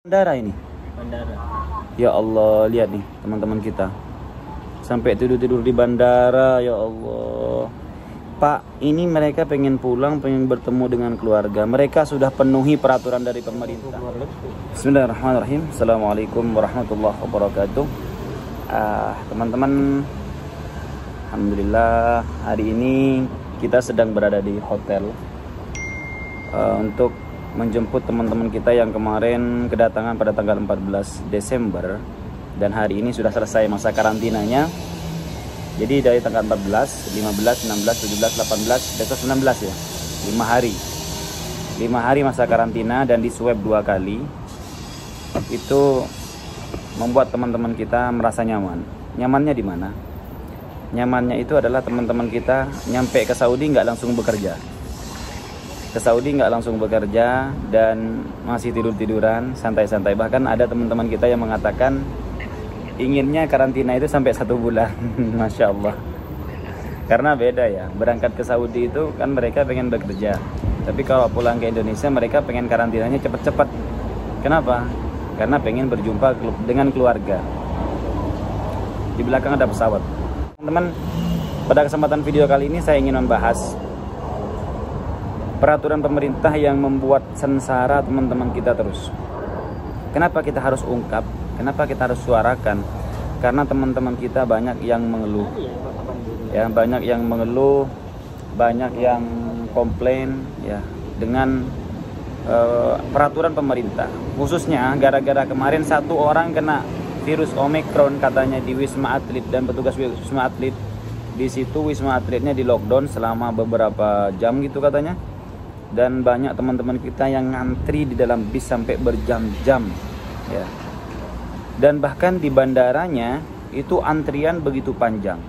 Bandara ini. Bandara. Ya Allah, lihat nih teman-teman kita. Sampai tidur-tidur di bandara, ya Allah. Pak, ini mereka pengen pulang, pengen bertemu dengan keluarga. Mereka sudah penuhi peraturan dari pemerintah. Bismillahirrahmanirrahim. Assalamualaikum warahmatullahi wabarakatuh. Teman-teman, alhamdulillah hari ini kita sedang berada di hotel untuk menjemput teman-teman kita yang kemarin kedatangan pada tanggal 14 Desember dan hari ini sudah selesai masa karantinanya. Jadi dari tanggal 14, 15, 16, 17, 18, besok 19 ya. 5 hari. 5 hari masa karantina dan di swab 2 kali. Itu membuat teman-teman kita merasa nyaman. Nyamannya di mana? Nyamannya itu adalah teman-teman kita nyampe ke Saudi nggak langsung bekerja. Ke Saudi nggak langsung bekerja dan masih tidur-tiduran, santai-santai. Bahkan ada teman-teman kita yang mengatakan inginnya karantina itu sampai 1 bulan. Masya Allah. Karena beda ya, berangkat ke Saudi itu kan mereka pengen bekerja, tapi kalau pulang ke Indonesia mereka pengen karantinanya cepat-cepat. Kenapa? Karena pengen berjumpa dengan keluarga. Di belakang ada pesawat. Teman-teman, pada kesempatan video kali ini saya ingin membahas peraturan pemerintah yang membuat sengsara teman-teman kita terus. Kenapa kita harus ungkap? Kenapa kita harus suarakan? Karena teman-teman kita banyak yang mengeluh. Ya, banyak yang mengeluh, banyak yang komplain ya dengan peraturan pemerintah. Khususnya gara-gara kemarin 1 orang kena virus Omicron katanya di Wisma Atlet dan petugas Wisma Atlet di situ Wisma Atletnya di lockdown selama beberapa jam gitu katanya. Dan banyak teman-teman kita yang ngantri di dalam bis sampai berjam-jam ya. Dan bahkan di bandaranya itu antrian begitu panjang.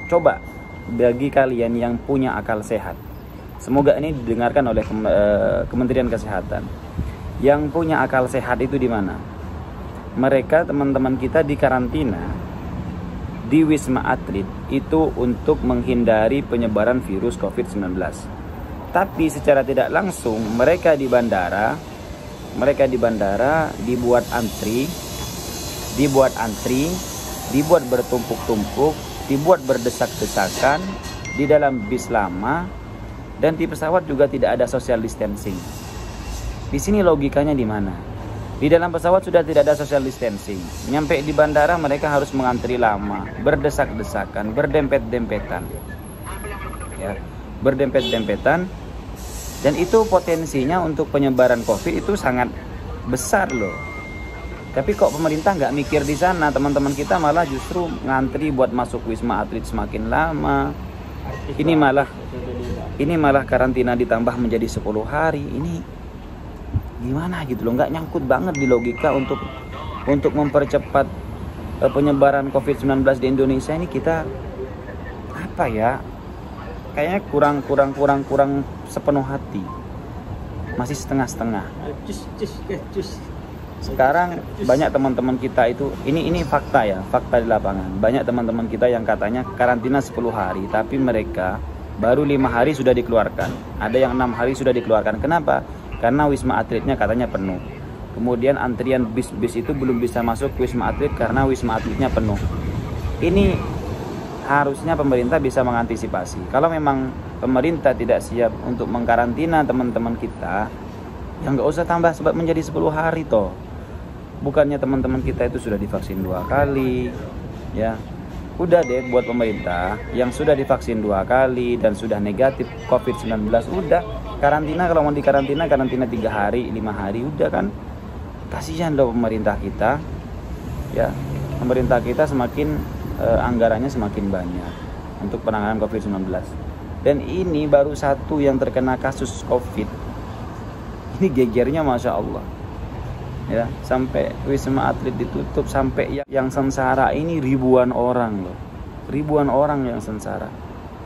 Coba bagi kalian yang punya akal sehat, semoga ini didengarkan oleh Kementerian Kesehatan. Yang punya akal sehat itu di mana? Mereka teman-teman kita di karantina di Wisma Atlet itu untuk menghindari penyebaran virus COVID-19. Tapi secara tidak langsung mereka di bandara dibuat antri, dibuat bertumpuk-tumpuk, dibuat berdesak-desakan di dalam bis lama, dan di pesawat juga tidak ada social distancing. Di sini logikanya di mana? Di dalam pesawat sudah tidak ada social distancing. Nyampe di bandara mereka harus mengantri lama, berdesak-desakan, berdempet-dempetan. Ya, berdempet-dempetan, dan itu potensinya untuk penyebaran COVID itu sangat besar loh. Tapi kok pemerintah nggak mikir di sana? Teman-teman kita malah justru ngantri buat masuk Wisma Atlet semakin lama. Ini malah karantina ditambah menjadi 10 hari. Ini gimana gitu loh? Nggak nyangkut banget di logika untuk mempercepat penyebaran COVID-19 di Indonesia ini. Kita apa ya? Kayaknya kurang sepenuh hati, masih setengah-setengah. Sekarang banyak teman-teman kita itu, ini fakta ya, fakta di lapangan. Banyak teman-teman kita yang katanya karantina 10 hari, tapi mereka baru 5 hari sudah dikeluarkan. Ada yang 6 hari sudah dikeluarkan. Kenapa? Karena Wisma Atletnya katanya penuh. Kemudian antrian bis-bis itu belum bisa masuk ke Wisma Atlet karena Wisma Atletnya penuh. Ini harusnya pemerintah bisa mengantisipasi. Kalau memang pemerintah tidak siap untuk mengkarantina teman-teman kita, ya nggak usah tambah sebab menjadi 10 hari toh. Bukannya teman-teman kita itu sudah divaksin 2 kali, ya. Udah deh buat pemerintah yang sudah divaksin 2 kali dan sudah negatif COVID-19, udah karantina. Kalau mau dikarantina, karantina 3 hari, 5 hari, udah kan. Kasihan loh pemerintah kita, ya. Pemerintah kita semakin anggarannya semakin banyak untuk penanganan COVID-19. Dan ini baru 1 yang terkena kasus COVID. Ini gegernya Masya Allah. Ya, sampai Wisma Atlet ditutup, sampai yang sengsara ini ribuan orang loh. Ribuan orang yang sengsara.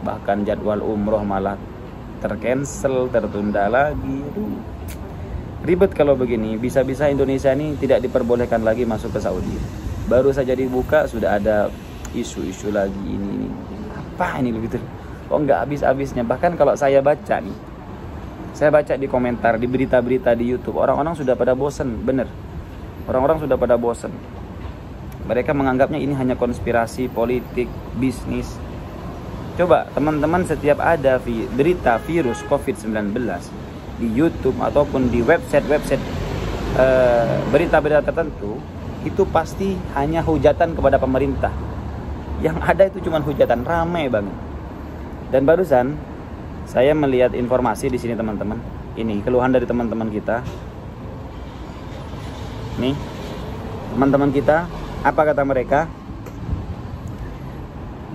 Bahkan jadwal umroh malah tercancel, tertunda lagi. Aduh. Ribet kalau begini. Bisa-bisa Indonesia ini tidak diperbolehkan lagi masuk ke Saudi. Baru saja dibuka sudah ada isu-isu lagi ini. Apa ini begitu? Kok nggak habis-habisnya? Bahkan kalau saya baca nih, saya baca di komentar, di berita-berita di YouTube, orang-orang sudah pada bosen, bener. Orang-orang sudah pada bosan. Mereka menganggapnya ini hanya konspirasi politik, bisnis. Coba teman-teman, setiap ada berita virus COVID-19 di YouTube ataupun di website-website berita-berita tertentu, itu pasti hanya hujatan kepada pemerintah. Yang ada itu cuma hujatan, ramai banget. Dan barusan saya melihat informasi di sini teman-teman. Ini keluhan dari teman-teman kita. Nih, teman-teman kita, apa kata mereka?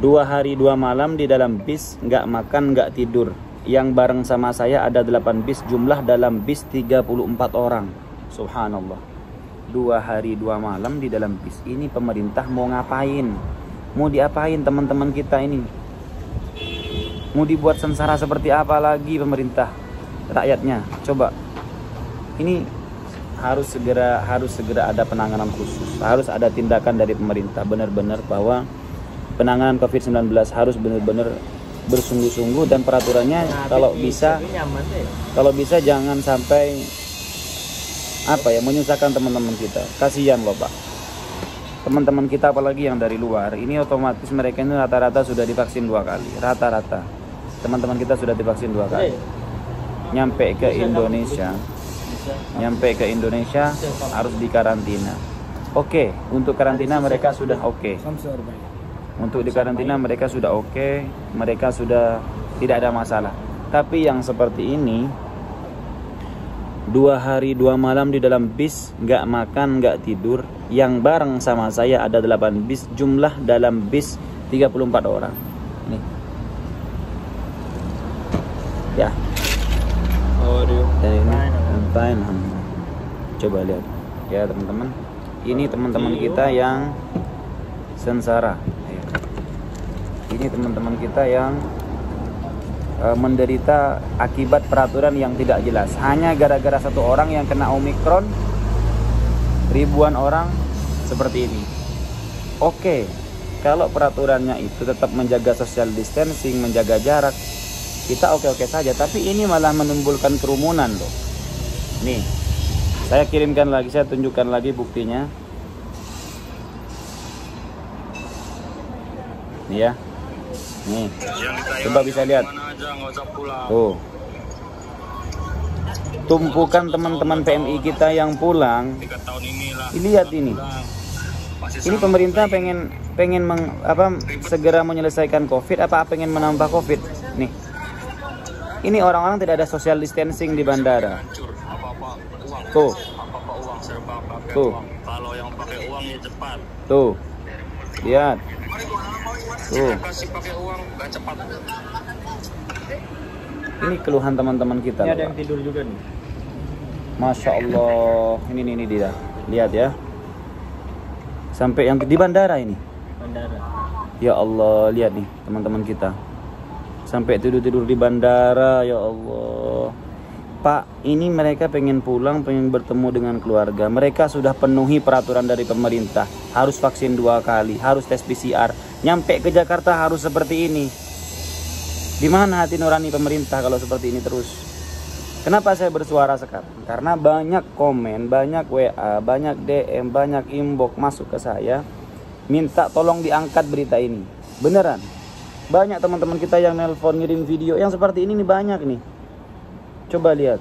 2 hari 2 malam di dalam bis, nggak makan nggak tidur. Yang bareng sama saya ada 8 bis, jumlah dalam bis 34 orang. Subhanallah. 2 hari 2 malam di dalam bis. Ini pemerintah mau ngapain? Mau diapain teman-teman kita ini? Mau dibuat sengsara seperti apa lagi pemerintah rakyatnya? Coba. Ini harus segera ada penanganan khusus. Harus ada tindakan dari pemerintah benar-benar bahwa penanganan COVID-19 harus benar-benar bersungguh-sungguh, dan peraturannya kalau bisa jangan sampai menyusahkan teman-teman kita. Kasihan loh Pak. Teman-teman kita apalagi yang dari luar, ini otomatis mereka ini rata-rata sudah divaksin 2 kali. Rata-rata teman-teman kita sudah divaksin 2 kali. Nyampe ke Indonesia harus dikarantina. Oke, untuk karantina mereka sudah oke. Untuk di karantina mereka sudah oke, mereka sudah tidak ada masalah. Tapi yang seperti ini, 2 hari 2 malam di dalam bis, nggak makan nggak tidur. Yang bareng sama saya ada 8 bis, jumlah dalam bis 34 orang. Nih, ya. Dan ini fine. Coba lihat ya teman-teman. Ini teman-teman kita yang sengsara. Ini teman-teman kita yang menderita akibat peraturan yang tidak jelas. Hanya gara-gara 1 orang yang kena Omikron, ribuan orang seperti ini. Oke, kalau peraturannya itu tetap menjaga social distancing, menjaga jarak, kita oke-oke saja. Tapi ini malah menimbulkan kerumunan loh. Nih, saya kirimkan lagi, saya tunjukkan lagi buktinya. Nih ya. Nih, coba bisa lihat. Tuh, tumpukan teman-teman PMI kita yang pulang. Lihat ini. Ini pemerintah pengen segera menyelesaikan COVID, apa pengen menambah COVID? Nih, ini orang-orang tidak ada social distancing di bandara. Tuh, kalau yang pakai uang ya cepat. Tuh, lihat. Tuh. Ini keluhan teman-teman kita. Ini ada yang tidur juga nih. Masya Allah. Ini dia. Lihat ya. Sampai yang di bandara ini. Bandara. Ya Allah, lihat nih teman-teman kita. Sampai tidur-tidur di bandara, ya Allah. Pak, ini mereka pengen pulang, pengen bertemu dengan keluarga. Mereka sudah penuhi peraturan dari pemerintah. Harus vaksin 2 kali, harus tes PCR. Nyampe ke Jakarta harus seperti ini. Di mana hati nurani pemerintah kalau seperti ini terus? Kenapa saya bersuara sekarang? Karena banyak komen, banyak WA, banyak DM, banyak inbox masuk ke saya, minta tolong diangkat berita ini. Beneran. Banyak teman-teman kita yang nelpon, ngirim video yang seperti ini nih, banyak nih. Coba lihat.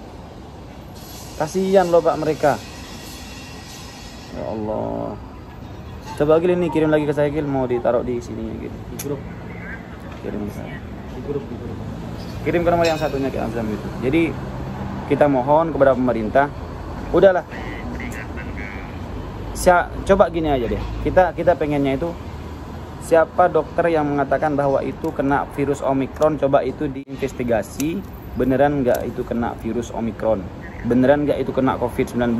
Kasihan loh Pak mereka. Ya Allah. Coba Gil ini kirim lagi ke saya Gil, mau ditaruh di sini gitu. Di grup. Kirim ke saya. Di grup. Kirim ke nomor yang satunya ke Amzam itu. Jadi kita mohon kepada pemerintah, udahlah. Coba gini aja deh. Kita pengennya itu, siapa dokter yang mengatakan bahwa itu kena virus Omikron, coba itu diinvestigasi. Beneran nggak itu kena virus Omikron? Beneran nggak itu kena COVID-19?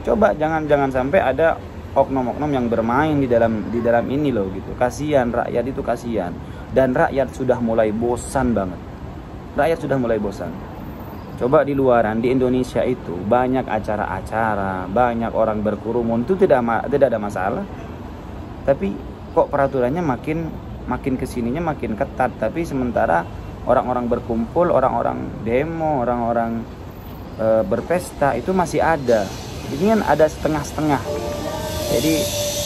Coba jangan sampai ada oknum-oknum yang bermain di dalam ini loh gitu. Kasihan rakyat, itu kasihan. Dan rakyat sudah mulai bosan banget. Rakyat sudah mulai bosan. Coba di luaran, di Indonesia itu banyak acara-acara, banyak orang berkerumun, itu tidak ada masalah. Tapi kok peraturannya makin kesininya makin ketat. Tapi sementara orang-orang berkumpul, orang-orang demo, orang-orang berpesta itu masih ada. Ini kan ada setengah-setengah. Jadi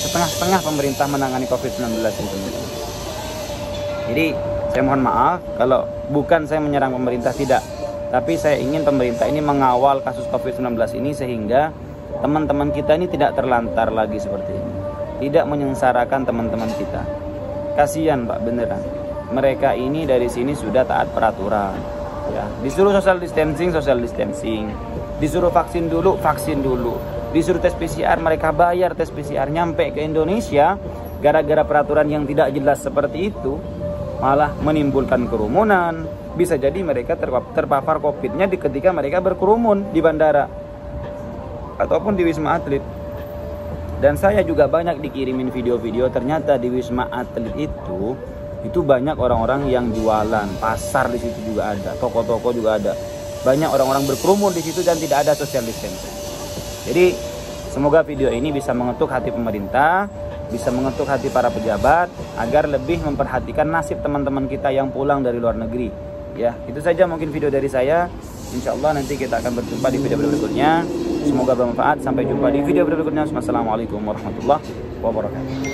setengah-setengah pemerintah menangani COVID-19 ini. Jadi saya mohon maaf kalau bukan saya menyerang pemerintah, tidak. Tapi saya ingin pemerintah ini mengawal kasus COVID-19 ini sehingga teman-teman kita ini tidak terlantar lagi seperti ini. Tidak menyengsarakan teman-teman kita. Kasihan Pak, beneran. Mereka ini dari sini sudah taat peraturan. Ya, disuruh social distancing. Disuruh vaksin dulu. Disuruh tes PCR, mereka bayar tes PCR, nyampe ke Indonesia gara-gara peraturan yang tidak jelas seperti itu malah menimbulkan kerumunan. Bisa jadi mereka terpapar COVID-nya ketika mereka berkerumun di bandara ataupun di Wisma Atlet. Dan saya juga banyak dikirimin video-video, ternyata di Wisma Atlet itu banyak orang-orang yang jualan, pasar di situ juga ada, toko-toko juga ada. Banyak orang-orang berkerumun di situ dan tidak ada social distancing. Jadi semoga video ini bisa mengetuk hati pemerintah, bisa mengetuk hati para pejabat agar lebih memperhatikan nasib teman-teman kita yang pulang dari luar negeri. Ya, itu saja mungkin video dari saya. Insya Allah nanti kita akan berjumpa di video berikutnya. Semoga bermanfaat. Sampai jumpa di video berikutnya. Wassalamualaikum warahmatullahi wabarakatuh.